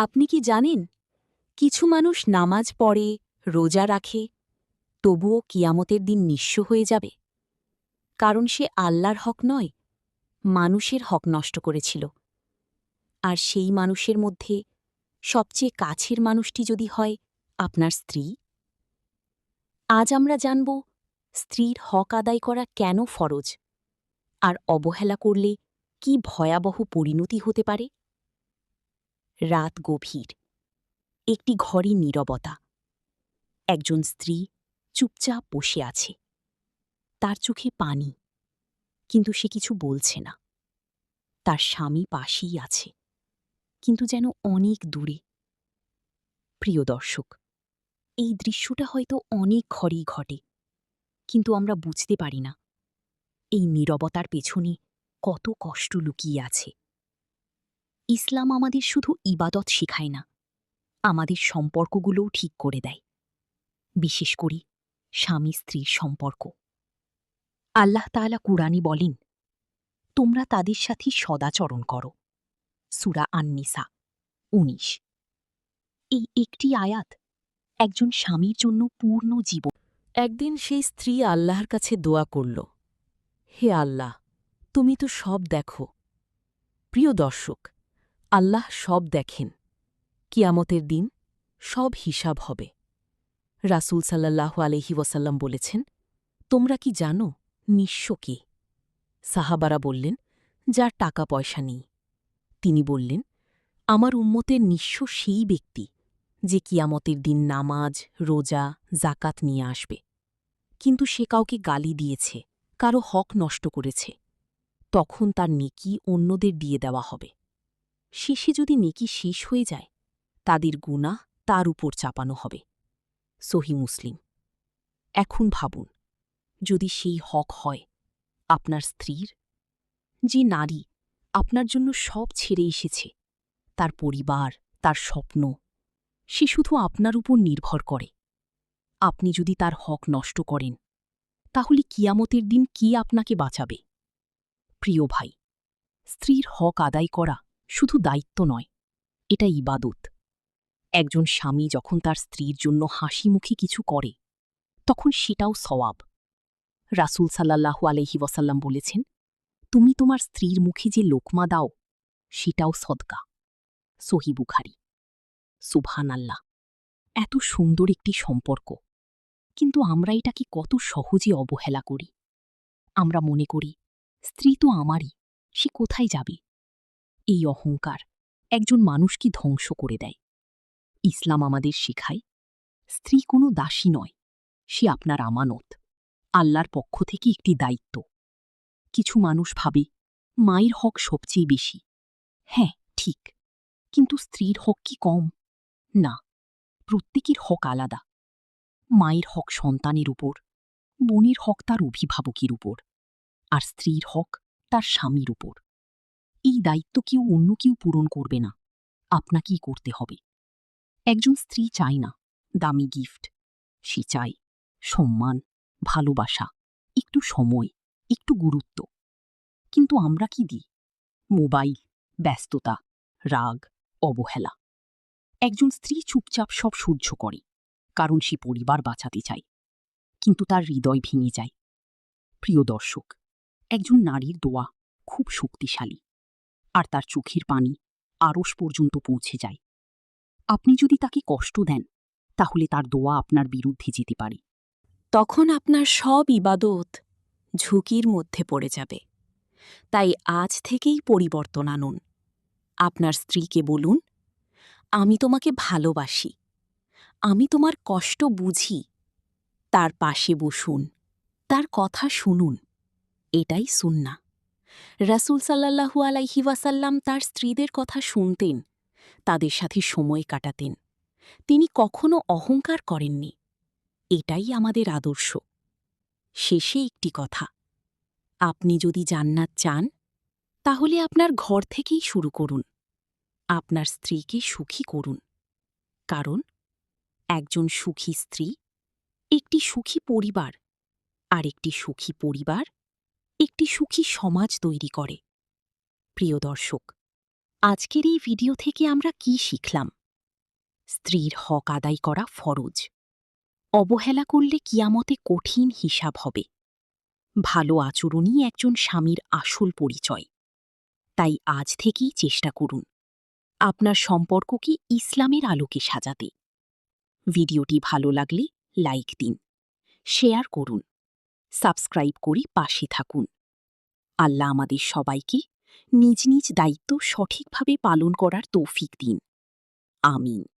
আপনি কি জানেন, কিছু মানুষ নামাজ পড়ে, রোজা রাখে, তবুও কিয়ামতের দিন নিঃস্ব হয়ে যাবে? কারণ সে আল্লাহর হক নয়, মানুষের হক নষ্ট করেছিল। আর সেই মানুষের মধ্যে সবচেয়ে কাছের মানুষটি যদি হয় আপনার স্ত্রী। আজ আমরা জানব স্ত্রীর হক আদায় করা কেন ফরজ, আর অবহেলা করলে কি ভয়াবহ পরিণতি হতে পারে। রাত গভীর, একটি ঘরে নীরবতা। একজন স্ত্রী চুপচাপ বসে আছে, তার চোখে পানি, কিন্তু সে কিছু বলছে না। তার স্বামী পাশেই আছে, কিন্তু যেন অনেক দূরে। প্রিয় দর্শক, এই দৃশ্যটা হয়তো অনেক ঘরেই ঘটে, কিন্তু আমরা বুঝতে পারি না এই নীরবতার পেছনে কত কষ্ট লুকিয়ে আছে। ইসলাম আমাদের শুধু ইবাদত শেখায় না, আমাদের সম্পর্কগুলোও ঠিক করে দেয়, বিশেষ করে স্বামী স্ত্রীর সম্পর্ক। আল্লাহ তাআলা কুরআনে বলেন, তোমরা তাদের সাথে সদাচরণ করো। সূরা আন-নিসা ১৯। এই একটি আয়াত একজন স্বামীর জন্য পূর্ণ জীবন। একদিন সেই স্ত্রী আল্লাহর কাছে দোয়া করল, হে আল্লাহ, তুমি তো সব দেখো। প্রিয় দর্শক, আল্লাহ সব দেখেন। কিয়ামতের দিন সব হিসাব হবে। রাসূল সাল্লাল্লাহু আলাইহি ওয়াসাল্লাম বলেছেন, তোমরা কি জানো নিঃস্ব কে? সাহাবারা বললেন, যার টাকা পয়সা নেই। তিনি বললেন, আমার উম্মতের নিঃস্ব সেই ব্যক্তি যে কিয়ামতের দিন নামাজ, রোজা, জাকাত নিয়ে আসবে, কিন্তু সে কাউকে গালি দিয়েছে, কারো হক নষ্ট করেছে। তখন তার নেকি অন্যদের দিয়ে দেওয়া হবে। শেষে যদি নেকি শেষ হয়ে যায়, তাদের গুনাহ তার উপর চাপানো হবে। সহিহ মুসলিম। এখন ভাবুন, যদি সেই হক হয় আপনার স্ত্রীর, যে নারী আপনার জন্য সব ছেড়ে এসেছে, তার পরিবার, তার স্বপ্ন, সে শুধু আপনার উপর নির্ভর করে। আপনি যদি তার হক নষ্ট করেন, তাহলে কিয়ামতের দিন কি আপনাকে বাঁচাবে? প্রিয় ভাই, স্ত্রীর হক আদায় করা শুধু দায়িত্ব নয়, এটা ইবাদত। একজন স্বামী যখন তার স্ত্রীর জন্য হাসিমুখে কিছু করে, তখন সেটাও সওয়াব। রাসূল সাল্লাল্লাহু আলাইহি ওয়াসাল্লাম বলেছেন, তুমি তোমার স্ত্রীর মুখে যে লোকমা দাও, সেটাও সদকা। সহিহ বুখারী। সুবহানাল্লাহ, এত সুন্দর একটি সম্পর্ক, কিন্তু আমরা এটাকে কত সহজে অবহেলা করি। আমরা মনে করি, স্ত্রী তো আমারই, সে কোথায় যাবে? এই অহংকার একজন মানুষকে ধ্বংস করে দেয়। ইসলাম আমাদের শেখায়, স্ত্রী কোনো দাসী নয়, সে আপনার আমানত, আল্লাহর পক্ষ থেকে একটি দায়িত্ব। কিছু মানুষ ভাবে মায়ের হক সবচেয়ে বেশি। হ্যাঁ, ঠিক, কিন্তু স্ত্রীর হক কি কম? না, প্রত্যেকের হক আলাদা। মায়ের হক সন্তানের উপর, বোনের হক তার অভিভাবকের উপর, আর স্ত্রীর হক তার স্বামীর উপর। এই দায়িত্ব অন্য কেউ পূরণ করবে না, আপনাকেই করতে হবে। একজন স্ত্রী চায় না দামি গিফট, সে চায় সম্মান, ভালোবাসা, একটু সময়, একটু গুরুত্ব। কিন্তু আমরা কি দিই? মোবাইল, ব্যস্ততা, রাগ, অবহেলা। একজন স্ত্রী চুপচাপ সব সহ্য করে, কারণ সে পরিবার বাঁচাতে চায়, কিন্তু তার হৃদয় ভেঙে যায়। প্রিয় দর্শক, একজন নারীর দোয়া খুব শক্তিশালী, আর তার চোখের পানি আরশ পর্যন্ত পৌঁছে যায়। আপনি যদি তাকে কষ্ট দেন, তাহলে তার দোয়া আপনার বিরুদ্ধে যেতে পারে। তখন আপনার সব ইবাদত ঝুঁকির মধ্যে পড়ে যাবে। তাই আজ থেকেই পরিবর্তন আনুন। আপনার স্ত্রীকে বলুন, আমি তোমাকে ভালোবাসি, আমি তোমার কষ্ট বুঝি। তার পাশে বসুন, তার কথা শুনুন। এটাই সুন্নাহ। রাসূল সাল্লাল্লাহু আলাইহি ওয়াসাল্লাম তার স্ত্রীদের কথা শুনতেন, তাদের সাথে সময় কাটাতেন। তিনি কখনো অহংকার করেননি। এটাই আমাদের আদর্শ। শেষে একটি কথা, আপনি যদি জান্নাত চান, তাহলে আপনার ঘর থেকেই শুরু করুন। আপনার স্ত্রীকে সুখী করুন, কারণ একজন সুখী স্ত্রী একটি সুখী পরিবার, আর একটি সুখী পরিবার একটি সুখী সমাজ তৈরি করে। প্রিয় দর্শক, আজকের এই ভিডিও থেকে আমরা কি শিখলাম? স্ত্রীর হক আদায় করা ফরজ। অবহেলা করলে কিয়ামতে কঠিন হিসাব হবে। ভালো আচরণই একজন স্বামীর আসল পরিচয়। তাই আজ থেকেই চেষ্টা করুন আপনার সম্পর্ককে ইসলামের আলোকে সাজাতে। ভিডিওটি ভালো লাগলে লাইক দিন, শেয়ার করুন, সাবস্ক্রাইব করে পাশে থাকুন। আল্লাহ আমাদের সবাইকে নিজ নিজ দায়িত্ব সঠিকভাবে পালন করার তৌফিক দিন। আমিন।